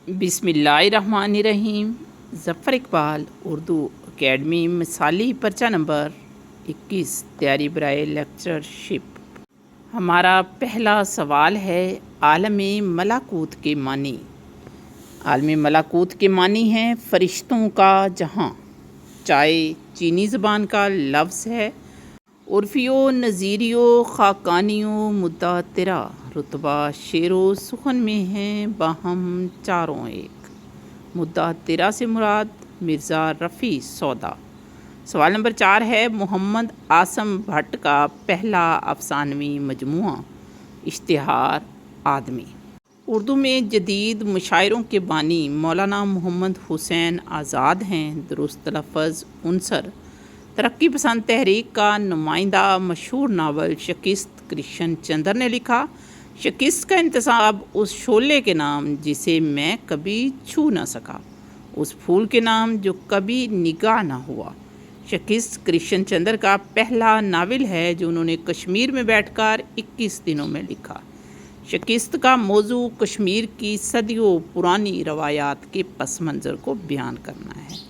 بسم اللہ الرحمن الرحیم۔ ظفر اقبال اردو اکیڈمی مثالی پرچہ نمبر 21 تیاری برائے لیکچرشپ۔ ہمارا پہلا سوال ہے عالم ملکوت کے معنی۔ عالم ملکوت کے معنی ہیں فرشتوں کا جہاں، چائے چینی زبان کا لفظ ہے، عرفیو نظیریو خاقانیو مدعا تیرا، رتبہ شعر و سخن میں ہیں باہم چاروں ایک، مدعا تیرا سے مراد مرزا رفیع سودا۔ سوال نمبر 4 ہے محمد عاصم بھٹ کا پہلا افسانوی مجموعہ اشتہار آدمی۔ اردو میں جدید مشاعروں کے بانی مولانا محمد حسین آزاد ہیں۔ درست لفظ عنصر۔ ترقی پسند تحریک کا نمائندہ مشہور ناول شکست کرشن چندر نے لکھا۔ شکست کا انتساب اس شعلے کے نام جسے میں کبھی چھو نہ سکا، اس پھول کے نام جو کبھی نگاہ نہ ہوا۔ شکست کرشن چندر کا پہلا ناول ہے جو انہوں نے کشمیر میں بیٹھ کر 21 دنوں میں لکھا۔ شکست کا موضوع کشمیر کی صدیوں پرانی روایات کے پس منظر کو بیان کرنا ہے۔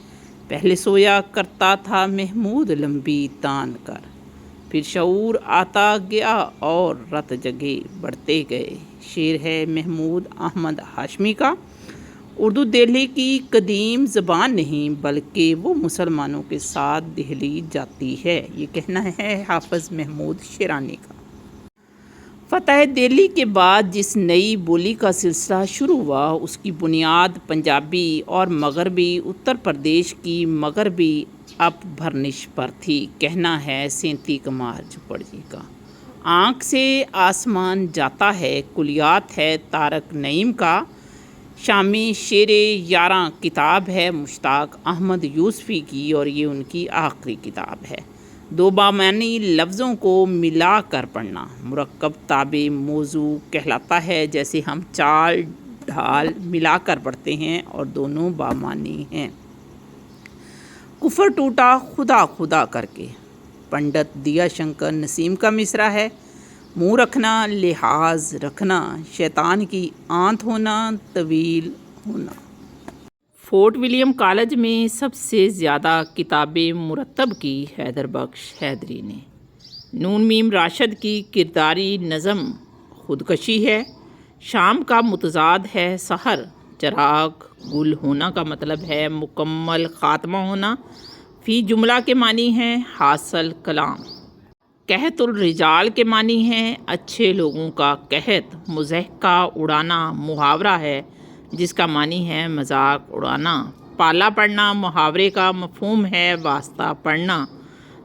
پہلے سویا کرتا تھا محمود لمبی تان کر، پھر شعور آتا گیا اور رت جگے بڑھتے گئے۔ شعر ہے محمود احمد ہاشمی کا۔ اردو دہلی کی قدیم زبان نہیں بلکہ وہ مسلمانوں کے ساتھ دہلی جاتی ہے، یہ کہنا ہے حافظ محمود شیرانی کا۔ فتح دہلی کے بعد جس نئی بولی کا سلسلہ شروع ہوا اس کی بنیاد پنجابی اور مغربی اتر پردیش کی مغربی اپ بھرنش پر تھی، کہنا ہے سینتی کمار جھپڑ جی کا۔ آنکھ سے آسمان جاتا ہے کلیات ہے طارق نعیم کا۔ شامی شیر یاراں کتاب ہے مشتاق احمد یوسفی کی اور یہ ان کی آخری کتاب ہے۔ دو بامعنی لفظوں کو ملا کر پڑھنا مرکب تابع موضوع کہلاتا ہے، جیسے ہم چال ڈھال ملا کر پڑھتے ہیں اور دونوں بامعنی ہیں۔ کفر ٹوٹا خدا خدا کر کے، پنڈت دیا شنکر نسیم کا مصرع ہے۔ منہ رکھنا لحاظ رکھنا، شیطان کی آنت ہونا طویل ہونا۔ فورٹ ولیم کالج میں سب سے زیادہ کتابیں مرتب کی حیدر بخش حیدری نے۔ نون میم راشد کی کرداری نظم خودکشی ہے۔ شام کا متضاد ہے سحر۔ چراغ گل ہونا کا مطلب ہے مکمل خاتمہ ہونا۔ فی جملہ کے معنی ہیں حاصل کلام۔ قحط الرجال کے معنی ہیں اچھے لوگوں کا قحط۔ مضحکہ اڑانا محاورہ ہے جس کا معنی ہے مذاق اڑانا۔ پالا پڑھنا محاورے کا مفہوم ہے واسطہ پڑھنا۔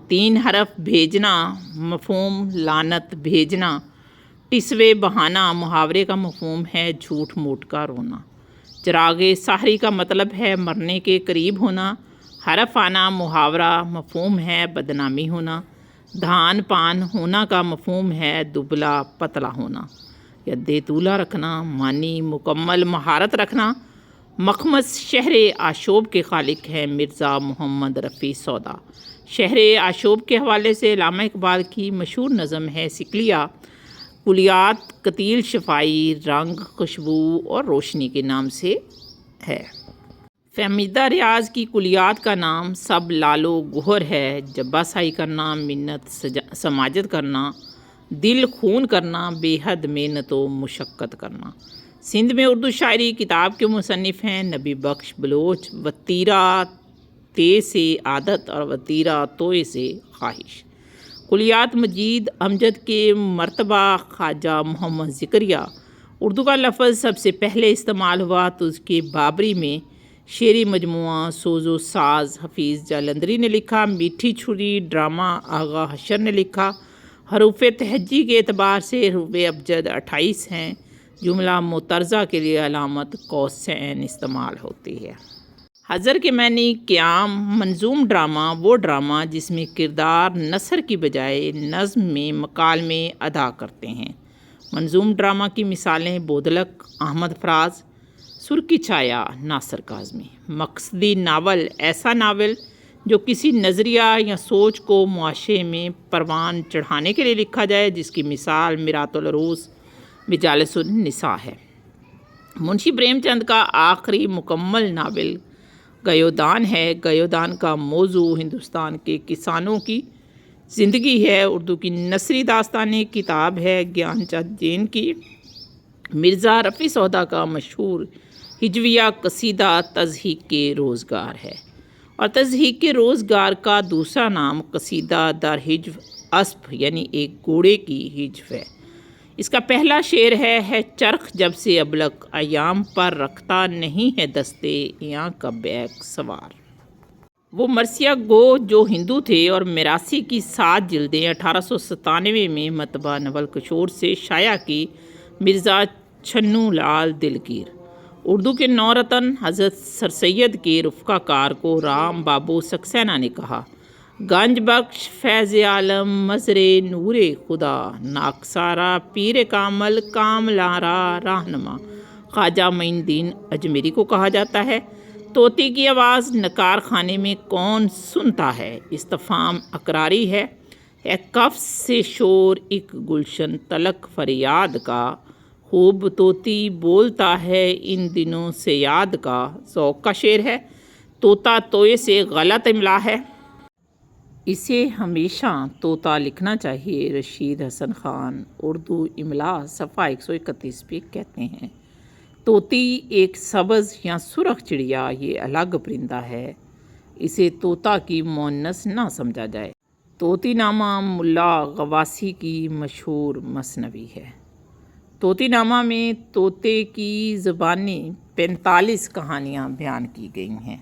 3 حرف بھیجنا مفہوم لعنت بھیجنا۔ ٹسوے بہانا محاورے کا مفہوم ہے جھوٹ موٹ کا رونا۔ چراغ سحری کا مطلب ہے مرنے کے قریب ہونا۔ حرف آنا محاورہ مفہوم ہے بدنامی ہونا۔ دھان پان ہونا کا مفہوم ہے دبلا پتلا ہونا۔ ید طولہ رکھنا معنی مکمل مہارت رکھنا۔ مخمس شہر آشوب کے خالق ہیں مرزا محمد رفیع سودا۔ شہر آشوب کے حوالے سے علامہ اقبال کی مشہور نظم ہے سکلیہ۔ کلیات قتیل شفائی رنگ خوشبو اور روشنی کے نام سے ہے۔ فہمیدہ ریاض کی کلیات کا نام سب لالو گہر ہے۔ جبہ سائی کرنا منت سماجت کرنا، دل خون کرنا بے حد محنت و مشقت کرنا۔ سندھ میں اردو شاعری کتاب کے مصنف ہیں نبی بخش بلوچ۔ وتیرہ تے سے عادت اور وتیرہ توئے سے خواہش۔ کلیات مجید امجد کے مرتبہ خواجہ محمد ذکریہ۔ اردو کا لفظ سب سے پہلے استعمال ہوا تو اس کے بابری میں۔ شعری مجموعہ سوز و ساز حفیظ جالندری نے لکھا۔ میٹھی چھری ڈرامہ آغا حشر نے لکھا۔ حروف تہجی کے اعتبار سے حروف ابجد 28 ہیں۔ جملہ معترضہ کے لیے علامت قوسین استعمال ہوتی ہے۔ حضر کے معنی قیام۔ منظوم ڈرامہ وہ ڈرامہ جس میں کردار نثر کی بجائے نظم میں مکالمے ادا کرتے ہیں۔ منظوم ڈرامہ کی مثالیں بودلک احمد فراز، سرخی چھایا ناصر کاظمی۔ مقصدی ناول ایسا ناول جو کسی نظریہ یا سوچ کو معاشرے میں پروان چڑھانے کے لیے لکھا جائے، جس کی مثال میرات العروس مجالس النساء ہے۔ منشی پریم چند کا آخری مکمل ناول گیودان ہے۔ گیودان کا موضوع ہندوستان کے کسانوں کی زندگی ہے۔ اردو کی نثری داستانی کتاب ہے۔ گیان چند جین کی مرزا رفیع سودا کا مشہور ہجویہ قصیدہ تضحیک روزگار ہے، اور تضحیک روزگار کا دوسرا نام قصیدہ در ہجو اسپ یعنی ایک گھوڑے کی ہجو ہے۔ اس کا پہلا شعر ہے چرخ جب سے ابلک ایام پر رکھتا نہیں ہے دستے یاں کا بیک سوار۔ وہ مرثیہ گو جو ہندو تھے اور میراثی کی 7 جلدیں 1897 میں مطبع نول کشور سے شائع کی۔ مرزا چھنو لال دلگیر۔ اردو کے نورتن حضرت سر سید کے رفقا کار کو رام بابو سکسینہ نے کہا، گنج بخش فیض عالم مظہر نور خدا، ناکسارا پیر کامل کام لارا رہنما۔ خواجہ معین الدین اجمیری کو کہا جاتا ہے، طوطی کی آواز نکار خانے میں کون سنتا ہے؟ استفہام اقراری ہے۔ کف سے شور ایک گلشن تلک فریاد کا، خوب طوطی بولتا ہے ان دنوں سے یاد کا۔ ذوق کا شعر ہے۔ طوطا توئے سے غلط املا ہے، اسے ہمیشہ طوطا لکھنا چاہیے۔ رشید حسن خان اردو املا صفحہ 131 پہ کہتے ہیں، طوطی ایک سبز یا سرخ چڑیا، یہ الگ پرندہ ہے، اسے طوطا کی مؤنث نہ سمجھا جائے۔ طوطی نامہ ملا غواصی کی مشہور مثنوی ہے۔ طوطی نامہ میں طوطے کی زبانی 45 کہانیاں بیان کی گئی ہیں۔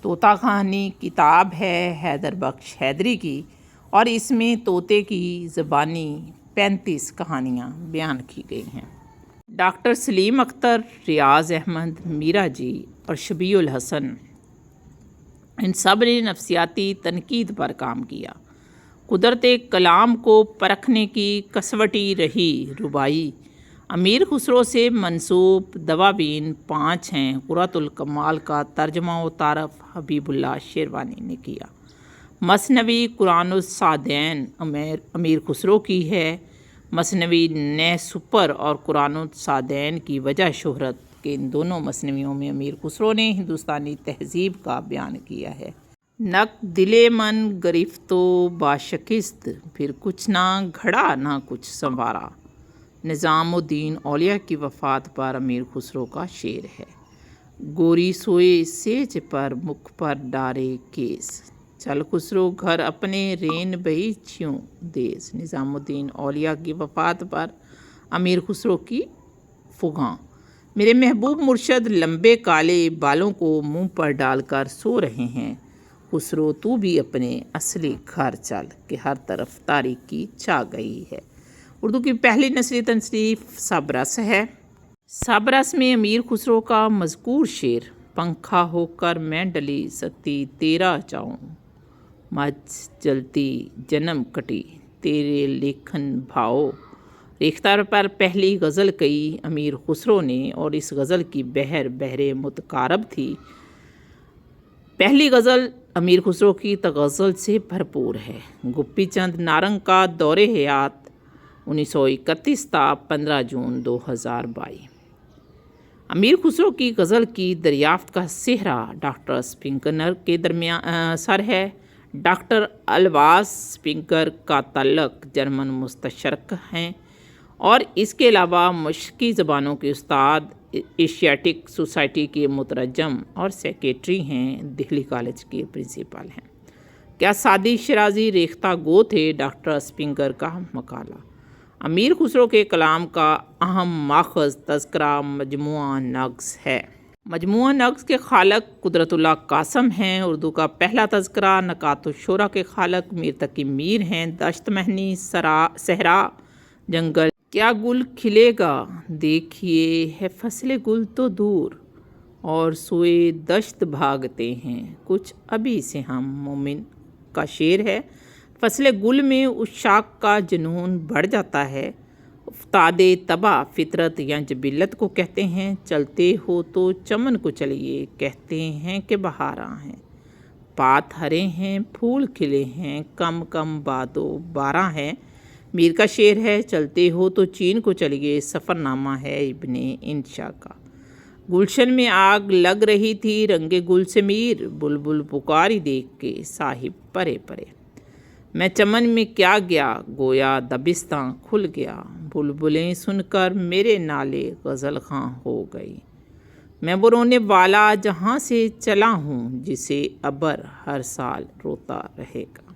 طوطا کہانی کتاب ہے حیدر بخش حیدری کی، اور اس میں طوطے کی زبانی 35 کہانیاں بیان کی گئی ہیں۔ ڈاکٹر سلیم اختر، ریاض احمد، میرا جی اور شبیہ الحسن، ان سب نے نفسیاتی تنقید پر کام کیا۔ قدرت کلام کو پرکھنے کی کسوٹی رہی ربائی۔ امیر خسرو سے منسوب دواوین 5 ہیں۔ قرۃ الکمال کا ترجمہ و تعارف حبیب اللہ شیروانی نے کیا۔ مثنوی قرآن الصادین امیر خسرو کی ہے۔ مثنوی نئے سپر اور قرآن الصادین کی وجہ شہرت کہ ان دونوں مثنویوں میں امیر خسرو نے ہندوستانی تہذیب کا بیان کیا ہے۔ نک دل من گرفتو باشکست، پھر کچھ نہ گھڑا نہ کچھ سنوارا۔ نظام الدین اولیاء کی وفات پر امیر خسرو کا شعر ہے۔ گوری سوئے سیج پر مکھ پر ڈارے کیس، چل خسرو گھر اپنے رین بہی چھیوں دیس۔ نظام الدین اولیاء کی وفات پر امیر خسرو کی فغاں، میرے محبوب مرشد لمبے کالے بالوں کو منہ پر ڈال کر سو رہے ہیں، خسرو تو بھی اپنے اصلی گھر چل، کہ ہر طرف تاریکی چھا گئی ہے۔ اردو کی پہلی نثری تصنیف سب رس ہے۔ سب رس میں امیر خسرو کا مذکور شعر، پنکھا ہو کر میں ڈلی ستی تیرا چاؤں، مجھ جلتی جنم کٹی تیرے لیکھن بھاؤ، ریختہ پر پہلی غزل کہی امیر خسرو نے، اور اس غزل کی بحر متقارب تھی۔ پہلی غزل امیر خسرو کی تغزل سے بھرپور ہے۔ گوپی چند نارنگ کا دور حیات 1931 تا 15 جون 2022۔ امیر خسرو کی غزل کی دریافت کا صحرا ڈاکٹر اسپنگر کے درمیان سر ہے۔ ڈاکٹر الواز اسپنگر کا تعلق جرمن مستشرق ہیں، اور اس کے علاوہ مشرقی زبانوں کے استاد، ایشیاٹک سوسائٹی کے مترجم اور سیکریٹری ہیں، دہلی کالج کے پرنسپل ہیں۔ کیا سعدی شیرازی ریختہ گو تھے؟ ڈاکٹر اسپنگر کا مقالہ۔ امیر خسرو کے کلام کا اہم ماخذ تذکرہ مجموعہ نغز ہے۔ مجموعہ نغز کے خالق قدرت اللہ قاسم ہیں۔ اردو کا پہلا تذکرہ نکات الشعراء کے خالق میر تقی میر ہیں۔ دشت مہنی، صحرا، جنگل، کیا گل کھلے گا دیکھیے ہے فصل گل تو دور، اور سوئے دشت بھاگتے ہیں کچھ ابھی سے ہم۔ مومن کا شعر ہے۔ فصل گل میں عشاق کا جنون بڑھ جاتا ہے۔ افتاد طبع فطرت یا جبلت کو کہتے ہیں۔ چلتے ہو تو چمن کو چلیے، کہتے ہیں کہ بہاراں ہیں، پات ہرے ہیں پھول کھلے ہیں، کم کم بادو باراں ہے۔ میر کا شعر ہے۔ چلتے ہو تو چین کو چلیے، سفر نامہ ہے ابن انشا کا۔ گلشن میں آگ لگ رہی تھی، رنگے گل سے میر، بلبل پکاری دیکھ کے صاحب پرے پرے۔ میں چمن میں کیا گیا، گویا دبستاں کھل گیا، بلبلیں سن کر میرے نالے غزل خواں ہو گئی۔ میں وہ رونے والا جہاں سے چلا ہوں، جسے ابر ہر سال روتا رہے گا۔